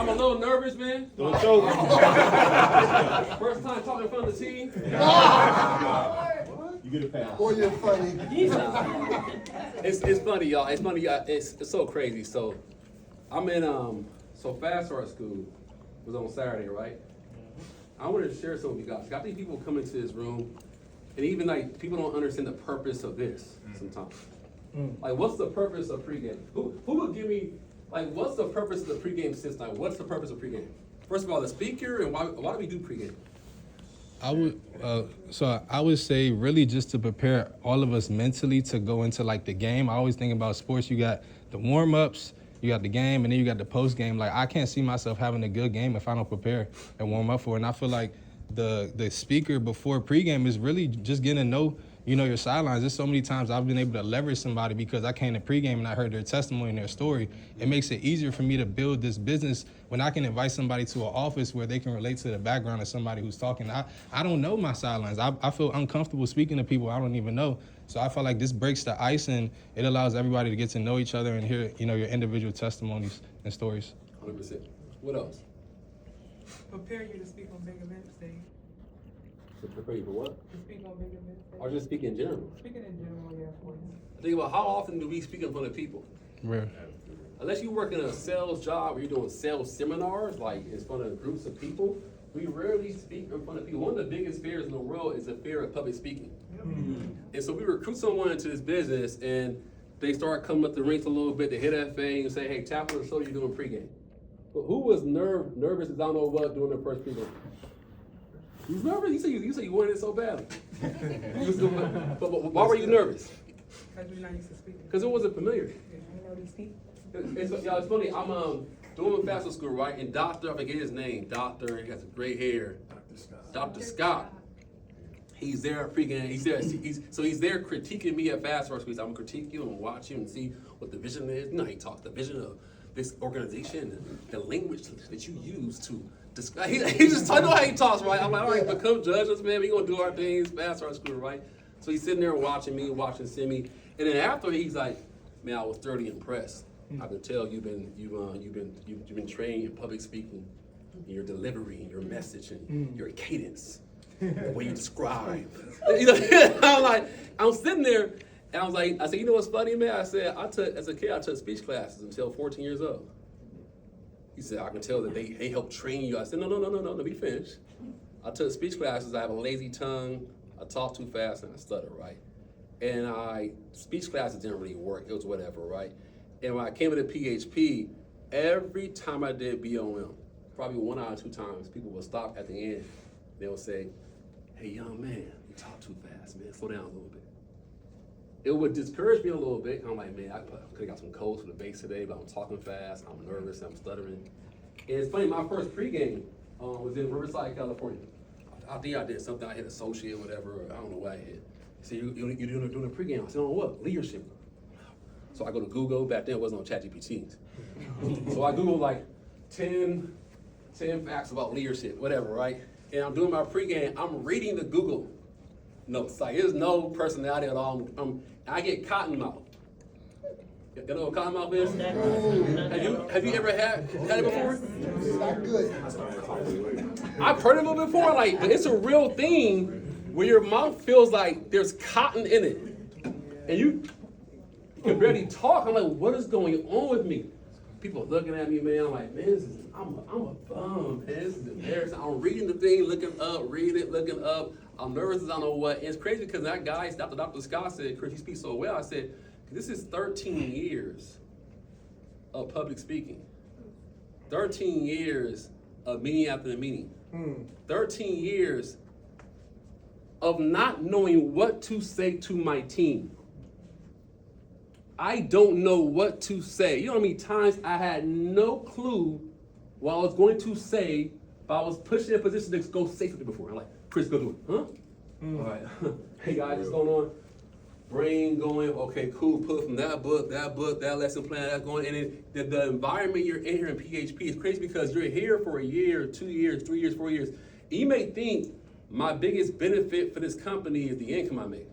I'm a little nervous, man. Don't choke. First time talking in front of the team. You get a pass. Boy, you're funny. It's funny, y'all. It's funny. It's so crazy. So I'm in so Fast Art School was on Saturday, right? I wanted to share something with you guys. I think people come into this room, and even like people don't understand the purpose of this sometimes. Like, what's the purpose of pregame? Who would give me like what's the purpose of the pregame system? Like, what's the purpose of pregame? First of all, the speaker, and why do we do pregame? I would say really just to prepare all of us mentally to go into like the game. I always think about sports. You got the warm-ups, you got the game, and then you got the post-game. Like, I can't see myself having a good game if I don't prepare and warm up for it. And I feel like the speaker before pregame is really just getting to know, your sidelines. There's so many times I've been able to leverage somebody because I came to pregame and I heard their testimony and their story. It makes it easier for me to build this business when I can invite somebody to an office where they can relate to the background of somebody who's talking. I don't know my sidelines. I feel uncomfortable speaking to people I don't even know. So I feel like this breaks the ice and it allows everybody to get to know each other and hear, your individual testimonies and stories. 100%. What else? Prepare you to speak on big events, Dave. To prepare you for what? To speak on big events. Or just speak in general? Speaking in general, yeah, for you. Think about how often do we speak in front of people? Rare. Unless you work in a sales job where you're doing sales seminars, like in front of groups of people, we rarely speak in front of people. One of the biggest fears in the world is the fear of public speaking. And so we recruit someone into this business and they start coming up the ranks a little bit, they hit FA and say, hey, tap on the show, you're doing pregame. But who was nervous as I don't know what doing their first pregame? You was nervous? You said you wanted it so badly. But why were you nervous? Because you're not used to speaking. Because it wasn't familiar. You know these people. It's funny. I'm doing Fast School, right? And Doctor, I forget his name. Doctor, he has gray hair. Dr. Scott. He's there at pregame. He's there critiquing me at Fast Art School. I'm gonna critique you and watch you and see what the vision is. He talks the vision of this organization and the language that you use to describe. He just I know how he talks, right? I'm like, all right, but come judge us, man. We gonna do our things, Fast Art School, right? So he's sitting there watching me, watching Simi, and then after he's like, man, I was thoroughly impressed. I can tell you've been trained in public speaking, in your delivery, in your message, and your cadence, the way you describe. I'm sitting there, and I said, you know what's funny, man? I said, as a kid, I took speech classes until 14 years old. He said, I can tell that they help train you. I said, no, let me finish. I took speech classes. I have a lazy tongue. I talk too fast and I stutter, right? And speech classes didn't really work. It was whatever, right? And when I came into PHP, every time I did BOM, probably 1 out of 2 times, people would stop at the end. They would say, hey, young man, you talk too fast, man. Slow down a little bit. It would discourage me a little bit. I'm like, man, I could have got some codes for the base today, but I'm talking fast, I'm nervous, I'm stuttering. And it's funny, my first pregame was in Riverside, California. I think I did something, I hit associate, whatever, I don't know what I hit. He said, you're doing a pregame. I said, on what? Leadership. So I go to Google, back then it wasn't on ChatGPT. So I Googled like 10 facts about leadership, whatever, right? And I'm doing my pregame, I'm reading the Google notes. Like, there's no personality at all. I get cotton mouth. You know what cotton mouth is? Have you ever had it before? It's not good. I've heard of it before, but it's a real thing where your mouth feels like there's cotton in it. And you can barely talk. I'm like, what is going on with me? People looking at me, man. I'm like, man, I'm a bum, man. This is embarrassing. I'm reading the thing, looking up. I'm nervous as I don't know what. And it's crazy because that guy, Dr. Scott said, Chris, you speak so well. I said, this is 13 years of public speaking. 13 years of meeting after the meeting. 13 years of not knowing what to say to my team. I don't know what to say. You know how many times I had no clue what I was going to say, but I was pushed in a position to go say something before. I'm like, Chris, go do it. Huh? All right. Hey guys, what's going on? Brain going, okay, cool, pull from that book, that lesson plan, that's going. And then the environment you're in here in PHP is crazy because you're here for a year, 2 years, 3 years, 4 years. And you may think my biggest benefit for this company is the income I make.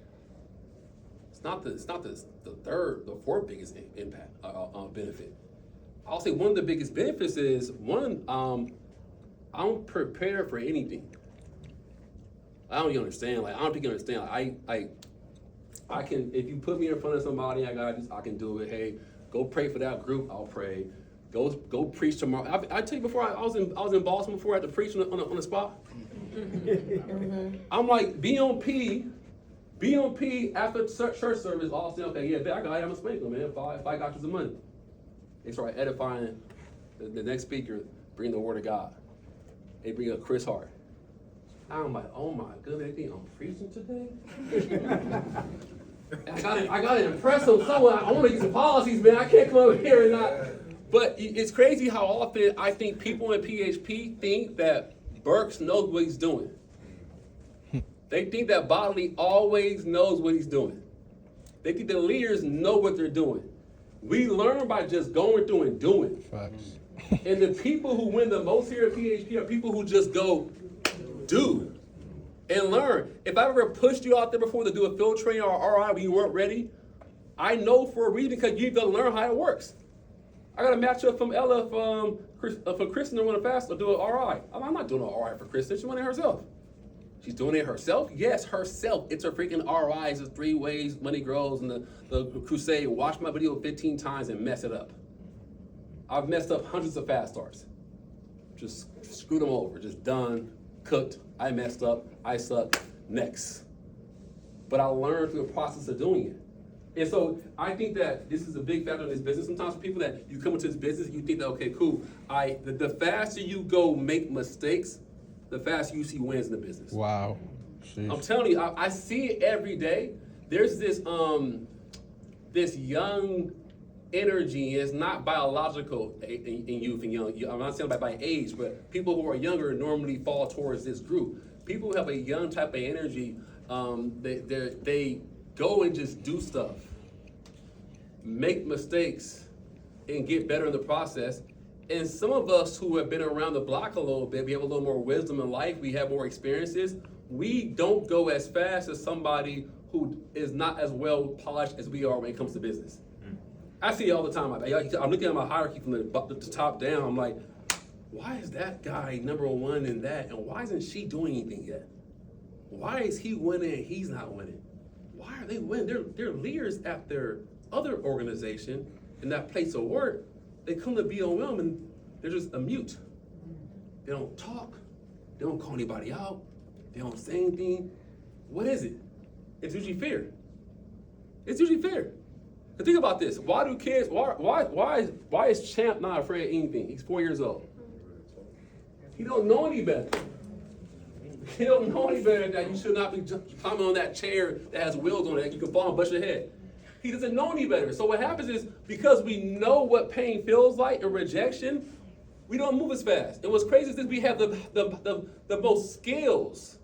It's not the third, the fourth biggest impact benefit. I'll say one of the biggest benefits is one, I'm prepared for anything. I don't even understand. Like I don't think you understand. Like, I can, if you put me in front of somebody, I can do it. Hey, go pray for that group. I'll pray. Go preach tomorrow. I tell you before I was in Boston before I had to preach on the spot. I'm like BMP after church service. All saying, okay, yeah, I got it. I'm a sprinkler, man. If I got you some money, they start edifying the next speaker. Bring the word of God. They bring up Chris Hart. I'm like, oh my goodness, they think I'm preaching today? I got to impress them someone. I want to get some policies, man. I can't come over here and not. But it's crazy how often I think people in PHP think that Burks knows what he's doing. They think that Bodley always knows what he's doing. They think the leaders know what they're doing. We learn by just going through and doing. Facts. And the people who win the most here at PHP are people who just go do and learn. If I ever pushed you out there before to do a field training or RI when you weren't ready, I know for a reason because you've got to learn how it works. I got a matchup from Ella for Kristen to run a fast or do an RI. I'm not doing an RI for Kristen. She's running it herself. She's doing it herself? Yes, herself. It's her freaking RIs, the 3 ways money grows, and the crusade. Watch my video 15 times and mess it up. I've messed up hundreds of fast starts. Just screwed them over. Just done, cooked. I messed up. I suck. Next. But I learned through the process of doing it. And so I think that this is a big factor in this business. Sometimes for people that you come into this business, you think that, okay, cool. The faster you go make mistakes, the faster you see wins in the business. Wow. Sheesh. I'm telling you, I see it every day. There's this this young energy. It's not biological in youth and young. I'm not saying by age, but people who are younger normally fall towards this group. People who have a young type of energy, they go and just do stuff, make mistakes, and get better in the process. And some of us who have been around the block a little bit, we have a little more wisdom in life, we have more experiences, we don't go as fast as somebody who is not as well polished as we are when it comes to business. I see it all the time. I'm looking at my hierarchy from the top down. I'm like, why is that guy number one in that? And why isn't she doing anything yet? Why is he winning and he's not winning? Why are they winning? They're leaders at their other organization in that place of work. They come to BOM and they're just a mute. They don't talk. They don't call anybody out. They don't say anything. What is it? It's usually fear. It's usually fear. And think about this. Why do kids, why is Champ not afraid of anything? He's 4 years old. He don't know any better. He don't know any better that you should not be climbing on that chair that has wheels on it that you can fall and bust your head. He doesn't know any better. So what happens is, because we know what pain feels like and rejection, we don't move as fast. And what's crazy is that we have the most skills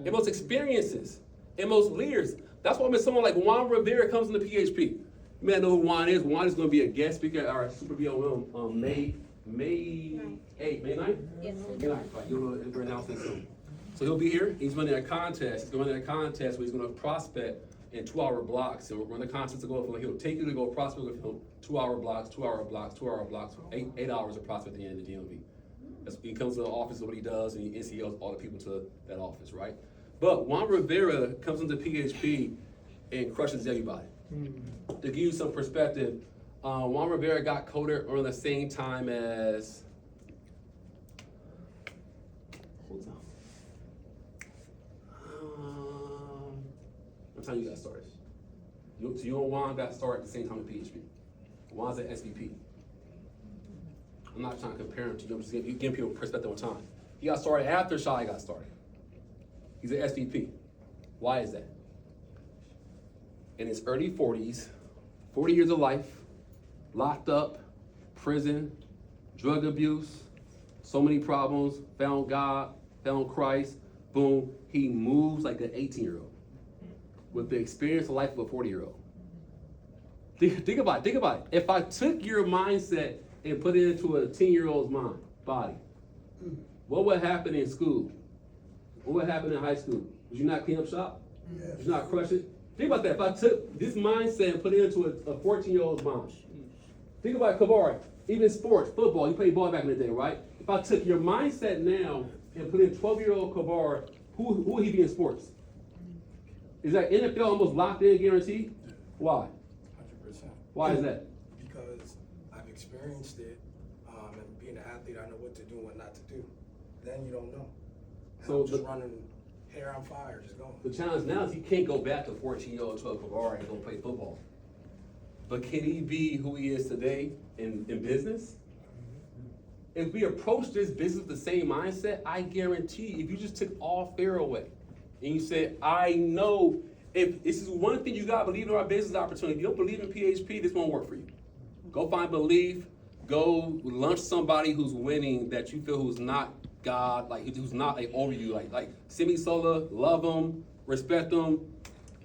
and most experiences and most leaders. That's why when someone like Juan Rivera comes into PHP, you may not know who Juan is. Juan is going to be a guest speaker at our Super BOM May 9th? Yes. May 9th, right? We're announcing soon. So he'll be here. He's running a contest. He's going to run a contest where he's going to prospect in 2-hour blocks. So we'll run the contest to go from, he'll take you to go prospect with him 2-hour blocks, 2-hour blocks, 2-hour blocks, 8 hours of prospecting in the DMV. He comes to the office, what he does, and he NCOs all the people to that office, right? But Juan Rivera comes into PHP and crushes everybody. To give you some perspective, Juan Rivera got coded around the same time as, what time you got started? So you and Juan got started at the same time at PHP. Juan's at SVP. I'm not trying to compare him to you. I'm just giving people perspective on time. He got started after Shai got started. He's at SVP. Why is that? In his early 40s, 40 years of life, locked up, prison, drug abuse, so many problems, found God, found Christ, boom, he moves like an 18-year-old with the experience of life of a 40-year-old. Think about it. If I took your mindset and put it into a 10-year-old's body, what would happen in school? What would happen in high school? Would you not clean up shop? Yes. Would you not crush it? Think about that. If I took this mindset and put it into a 14-year-old's mind, Think about it, Kavari. Even sports, football, you played ball back in the day, right? If I took your mindset now and put in 12-year-old Kavari, who would he be in sports? Is that NFL almost locked in, guaranteed? Why? 100%. Why is that? Because I've experienced it, and being an athlete, I know what to do and what not to do. Then you don't know. So I'm just running hair on fire, just going. The challenge now is he can't go back to 14-year-old 12 Kavari and go play football. But can he be who he is today in business? If we approach this business with the same mindset, I guarantee if you just took all fear away and you said, I know if this is one thing you gotta believe in our business opportunity. If you don't believe in PHP, this won't work for you. Go find belief, go lunch somebody who's winning that you feel who's not God, like who's not like over you, like Simi Sola, love them, respect them.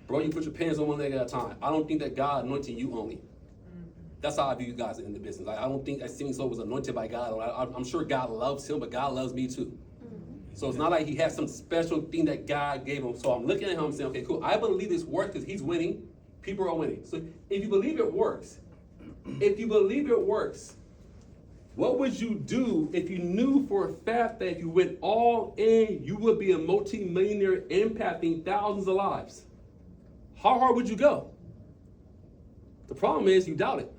Bro, you put your pants on one leg at a time. I don't think that God anointed you only. That's how I view you guys in the business. I don't think that Simi Sola was anointed by God. I'm sure God loves him, but God loves me too. So it's not like he has some special thing that God gave him. So I'm looking at him and saying, okay, cool. I believe this works because he's winning. People are winning. So if you believe it works, what would you do if you knew for a fact that if you went all in, you would be a multi-millionaire impacting thousands of lives? How hard would you go? The problem is you doubt it.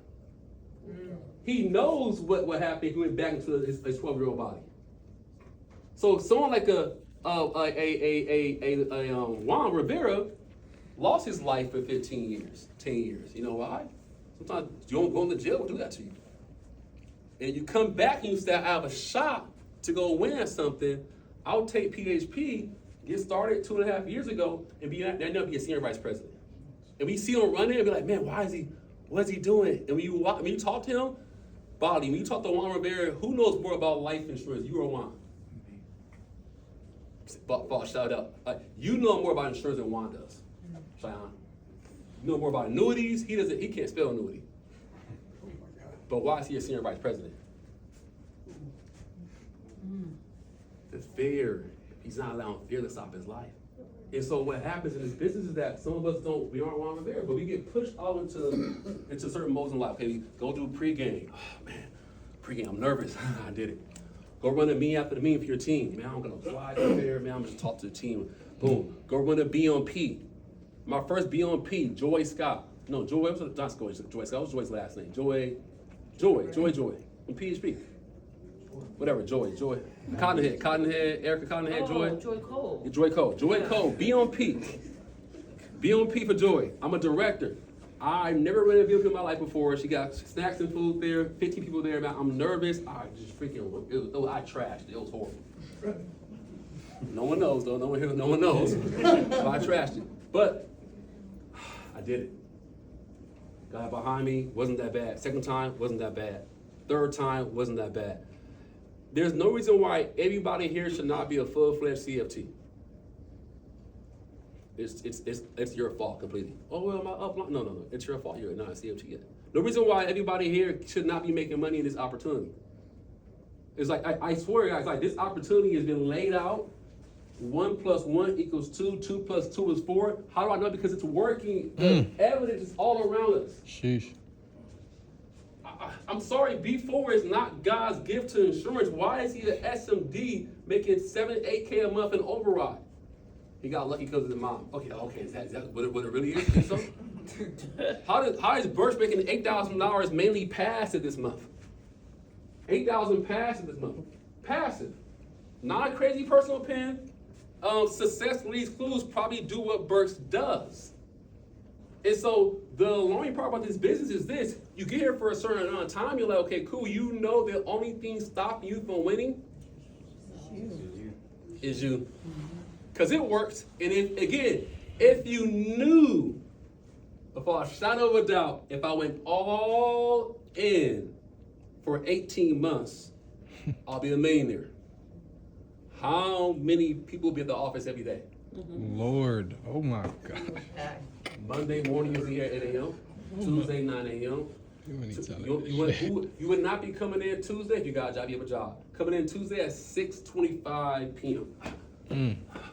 He knows what would happen if he went back into his 12-year-old body. So someone like Juan Rivera lost his life for 15 years, 10 years. You know why? Sometimes you don't go to jail will do that to you. And you come back and you say, I have a shot to go win something. I'll take PHP, get started 2.5 years ago, and be a senior vice president. And we see him running and be like, man, what is he doing? And when you talk to him, when you talk to Juan Rivera, who knows more about life insurance, you or Juan? Shout out. You know more about insurance than Juan does. Cheyenne. You know more about annuities. He can't spell annuity. But why is he a senior vice president? The fear. He's not allowing fear to stop his life. And so what happens in this business is that some of us we aren't Juan Rivera, but we get pushed out into certain modes in life. Okay, we go do pregame. Oh man, pregame, I'm nervous. I did it. Go run a meeting after the meeting for your team. Man, I'm gonna fly there, man, I'm gonna talk to the team. Boom. Go run a B on P. My first B on P, Joy Scott. No, Joy, not Joy Scott, what was Joy's last name? Joy, on PHP. Whatever, Joy. Cottonhead, Erica Cottonhead, Joy. Joy Cole. Joy Cole, B on P. B on P for Joy. I'm a director. I've never run a vehicle in my life before. She got snacks and food there, 15 people there. Man, I'm nervous. I just freaking, I trashed it. It was horrible. No one knows though, no one knows. So I trashed it. But I did it. Guy behind me, wasn't that bad. Second time, wasn't that bad. Third time, wasn't that bad. There's no reason why everybody here should not be a full-fledged CFT. It's your fault completely. Oh, well, my upline. No. It's your fault. You're not a CFT yet. No reason why everybody here should not be making money in this opportunity. It's like, I swear, guys, like this opportunity has been laid out. 1 + 1 = 2. 2 + 2 is 4. How do I know? Because it's working. The evidence is all around us. Sheesh. I'm sorry, B4 is not God's gift to insurance. Why is he an SMD making 7, 8K a month in override? He got lucky because of the mom. Okay, is that what it really is? Think so? How is Birch making $8,000 mainly passive this month? $8,000 passive this month. Passive. Not a crazy personal opinion. Success leads clues probably do what Burks does. And so the alarming part about this business is this. You get here for a certain amount of time, you're like, okay, cool. You know the only thing stopping you from winning is you. Because it works. And if you knew, without a shadow of a doubt, if I went all in for 18 months, I'll be a millionaire. How many people be at the office every day? Lord, oh my God. Monday morning you'll be here at 8 a.m. Tuesday 9 a.m. You would not be coming in Tuesday if you got a job. You have a job. Coming in Tuesday at 6:25 p.m.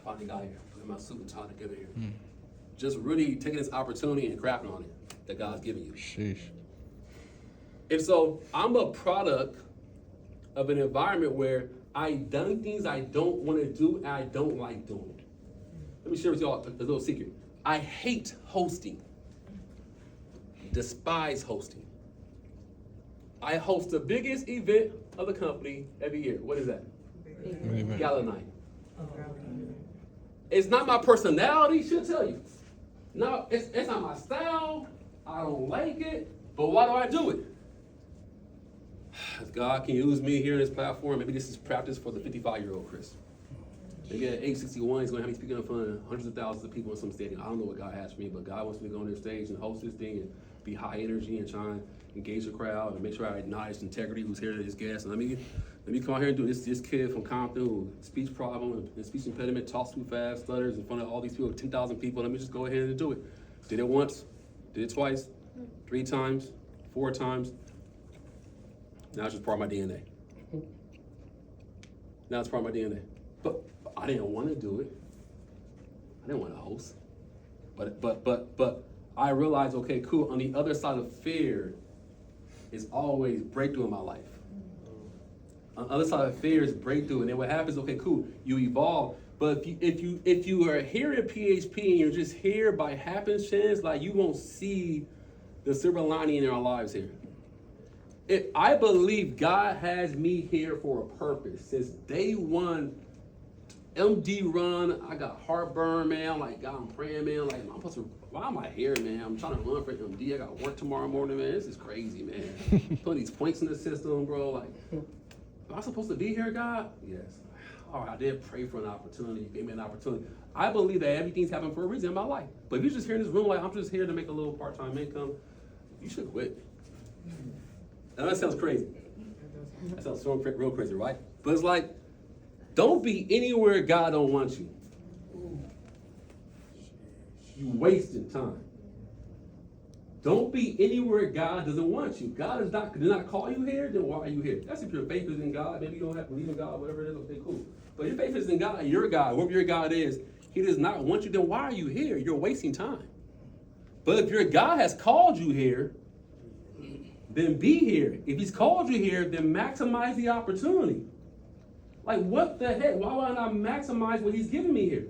Finally got here. Putting my suit and tie together here. Just really taking this opportunity and crapping on it that God's giving you. Sheesh. And so I'm a product of an environment where I've done things I don't want to do and I don't like doing. Let me share with y'all a little secret. I hate hosting. Despise hosting. I host the biggest event of the company every year. What is that? Gala night. It's not my personality, she'll tell you. No, it's not my style. I don't like it. But why do I do it? If God can use me here in this platform, maybe this is practice for the 55-year-old Chris. Maybe at age 61, he's going to have me speaking in front of hundreds of thousands of people in some stadium. I don't know what God has for me, but God wants me to go on their stage and host this thing and be high energy and try and engage the crowd and make sure I acknowledge integrity who's here to his guest. And let me come out here and do this kid from Compton who speech problem and speech impediment, talks too fast, stutters in front of all these people, 10,000 people. Let me just go ahead and do it. Did it once, did it twice, 3 times, 4 times. Now it's just part of my DNA. Now it's part of my DNA. But I didn't want to do it. I didn't want to host. But I realized, okay, cool. On the other side of fear is always breakthrough in my life. On the other side of fear is breakthrough. And then what happens, okay, cool, you evolve. But if you are here at PHP and you're just here by happenstance, like you won't see the silver lining in our lives here. I believe God has me here for a purpose. Since day one, MD run, I got heartburn, man. I'm like, God, I'm praying, man. Like, I'm supposed to, why am I here, man? I'm trying to run for MD. I got work tomorrow morning, man. This is crazy, man. Putting these points in the system, bro. Like, am I supposed to be here, God? Yes. All right, I did pray for an opportunity. You gave me an opportunity. I believe that everything's happened for a reason in my life. But if you're just here in this room, like, I'm just here to make a little part-time income, you should quit. Now that sounds crazy. That sounds so real crazy, right? But it's like, don't be anywhere God don't want you. You wasting time. Don't be anywhere God doesn't want you. God did not call you here, then why are you here? That's if your faith is in God. Maybe you don't have to believe in God, whatever it is, okay, cool. But your faith is in God, your God, whoever your God is, he does not want you, then why are you here? You're wasting time. But if your God has called you here, then be here. If he's called you here, then maximize the opportunity. Like, what the heck? Why would I not maximize what he's giving me here?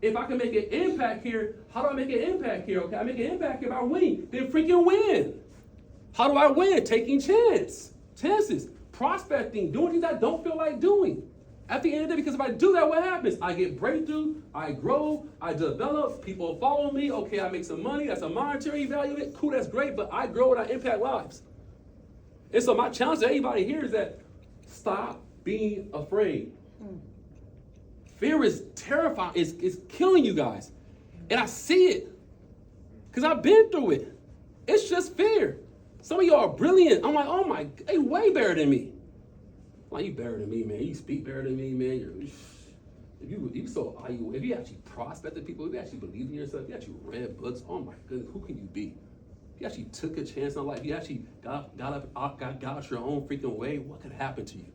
If I can make an impact here, how do I make an impact here? Okay, I make an impact here by winning. Then freaking win. How do I win? Taking chances, prospecting, doing things I don't feel like doing. At the end of the day, because if I do that, what happens? I get breakthrough, I grow, I develop, people follow me. Okay, I make some money. That's a monetary value. Cool, that's great, but I grow and I impact lives. And so my challenge to anybody here is that stop being afraid. Fear is terrifying. It's killing you guys. And I see it because I've been through it. It's just fear. Some of y'all are brilliant. I'm like, oh my, they way better than me. I'm like, you better than me, man. You speak better than me, man. If you actually prospected people, if you actually believe in yourself, if you actually read books, oh my goodness, who can you be? If you actually took a chance on life, if you actually got out your own freaking way, what could happen to you?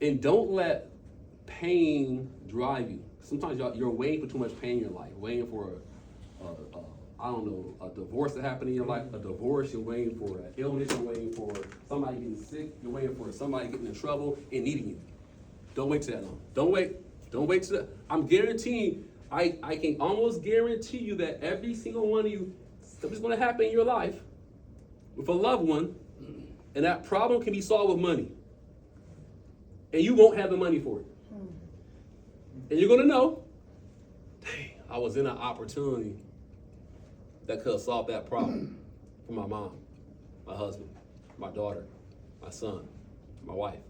And don't let pain drive you. Sometimes you're waiting for too much pain in your life, waiting for a divorce to happen in your life, a divorce, you're waiting for an illness, you're waiting for somebody getting sick, you're waiting for somebody getting in trouble and needing you. Don't wait till that long. Don't wait till that. I'm guaranteeing, I can almost guarantee you that every single one of you, something's gonna happen in your life with a loved one, and that problem can be solved with money. And you won't have the money for it. And you're gonna know, dang, I was in an opportunity that could have solved that problem for my mom, my husband, my daughter, my son, my wife.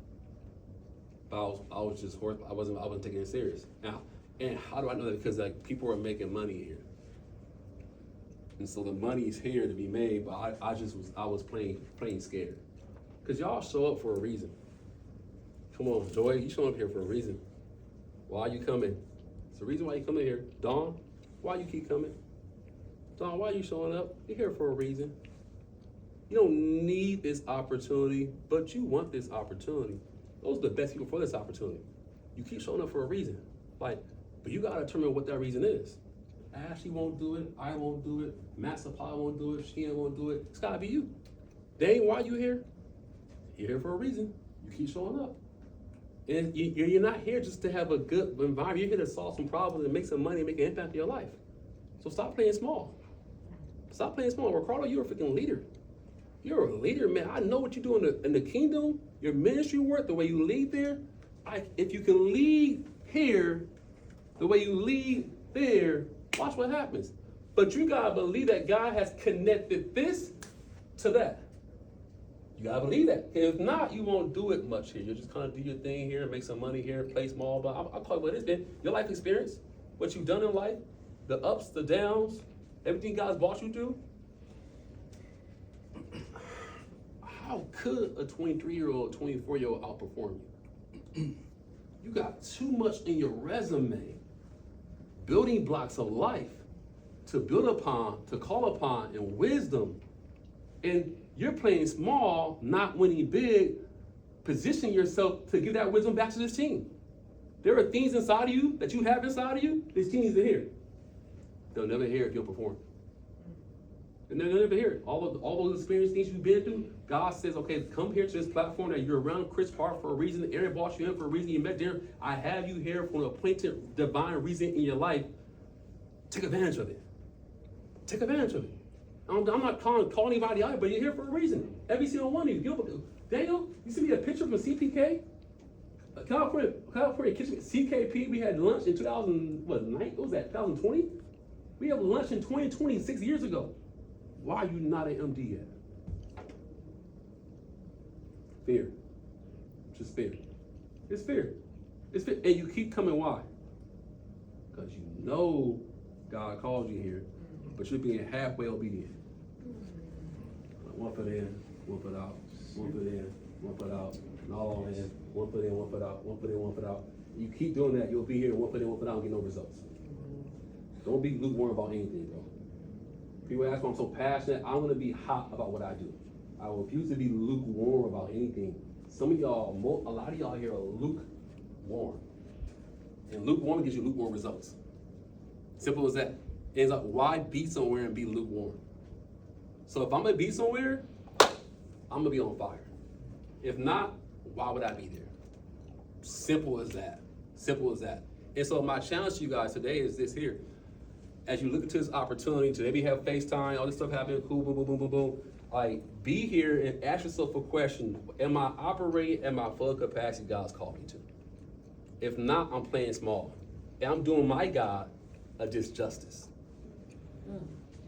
But I wasn't taking it serious. Now, and how do I know that? Because like people are making money here. And so the money's here to be made, but I was playing scared. Because y'all show up for a reason. Come on, Joy, you showing up here for a reason. Why are you coming? It's the reason why you coming here. Dawn, why you keep coming? Dawn, why are you showing up? You're here for a reason. You don't need this opportunity, but you want this opportunity. Those are the best people for this opportunity. You keep showing up for a reason. But you gotta determine what that reason is. Ashley won't do it, I won't do it, Matt Supply won't do it, Sheena won't do it. It's gotta be you. Dang, why you here? You're here for a reason. You keep showing up. And you're not here just to have a good environment. You're here to solve some problems and make some money and make an impact in your life. So stop playing small. Stop playing small. Ricardo, you're a freaking leader. You're a leader, man. I know what you do in the kingdom, your ministry work, the way you lead there. If you can lead here, the way you lead there, watch what happens. But you gotta believe that God has connected this to that. You gotta believe that. If not, you won't do it much here. You'll just kind of do your thing here, make some money here, play small. But I'll call it what it's been. Your life experience, what you've done in life, the ups, the downs, everything God's brought you through. How could a 23-year-old, 24-year-old outperform you? You got too much in your resume, building blocks of life to build upon, to call upon, and wisdom. And you're playing small, not winning big, position yourself to give that wisdom back to this team. There are things inside of you that you have inside of you, this team needs to hear. They'll never hear if you don't perform. And they'll never hear it. All those experiences, things you've been through, God says, okay, come here to this platform that you're around Chris Hart for a reason. Aaron brought you in for a reason. You met Darren. I have you here for an appointed divine reason in your life. Take advantage of it. Take advantage of it. I'm not calling anybody out, but you're here for a reason. Every single one of you. Daniel, you see me a picture from CPK? California Kitchen, CKP, we had lunch in 2020? We had lunch in 2020, 6 years ago. Why are you not an MD yet? Fear. Just fear. It's fear. It's fear. And you keep coming, why? Because you know God called you here, but you're being halfway obedient. One foot in, one foot out, one foot in, one foot out, and all in, one foot in, one foot out, one foot in, one foot out. You keep doing that, you'll be here, one foot in, one foot out, and get no results. Don't be lukewarm about anything, bro. People ask why I'm so passionate. I want to be hot about what I do. I refuse to be lukewarm about anything. Some of y'all, a lot of y'all here are lukewarm. And lukewarm gives you lukewarm results. Simple as that. It's like, why be somewhere and be lukewarm? So if I'm going to be somewhere, I'm going to be on fire. If not, why would I be there? Simple as that. Simple as that. And so my challenge to you guys today is this here. As you look into this opportunity to maybe have FaceTime, all this stuff happening, cool, boom, boom, boom, boom, boom. Like, be here and ask yourself a question. Am I operating at my full capacity God's called me to? If not, I'm playing small. And I'm doing my God a disjustice.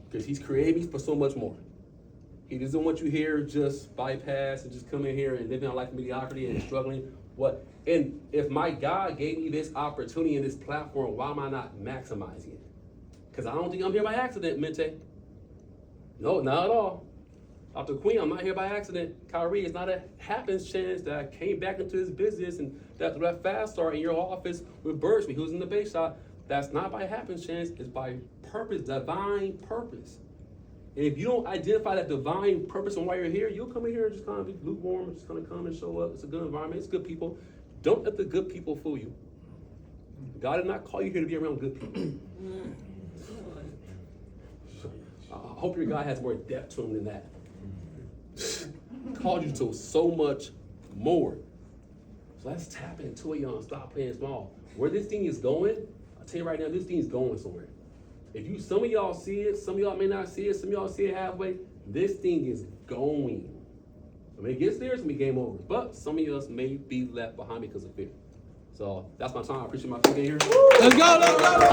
Because he's created me for so much more. He doesn't want you here just bypass and just come in here and living a life of mediocrity and struggling. What? And if my God gave me this opportunity and this platform, why am I not maximizing it? Because I don't think I'm here by accident, Mente. No, not at all. Dr. Queen, I'm not here by accident. Kyrie, it's not a happenstance that I came back into this business and that fast start in your office with Birchby, who's in the base shot. That's not by happenstance, it's by purpose, divine purpose. And if you don't identify that divine purpose and why you're here, you'll come in here and just kind of be lukewarm, just kind of come and show up. It's a good environment, it's good people. Don't let the good people fool you. God did not call you here to be around good people. I hope your God has more depth to him than that. Called you to so much more. So let's tap into it, y'all, and stop playing small. Where this thing is going, I'll tell you right now, this thing is going somewhere. Some of y'all see it, some of y'all may not see it, some of y'all see it halfway. This thing is going. When it gets there, it's gonna be game over. But some of us may be left behind because of fear. So that's my time. I appreciate my being here. Let's go, let's go.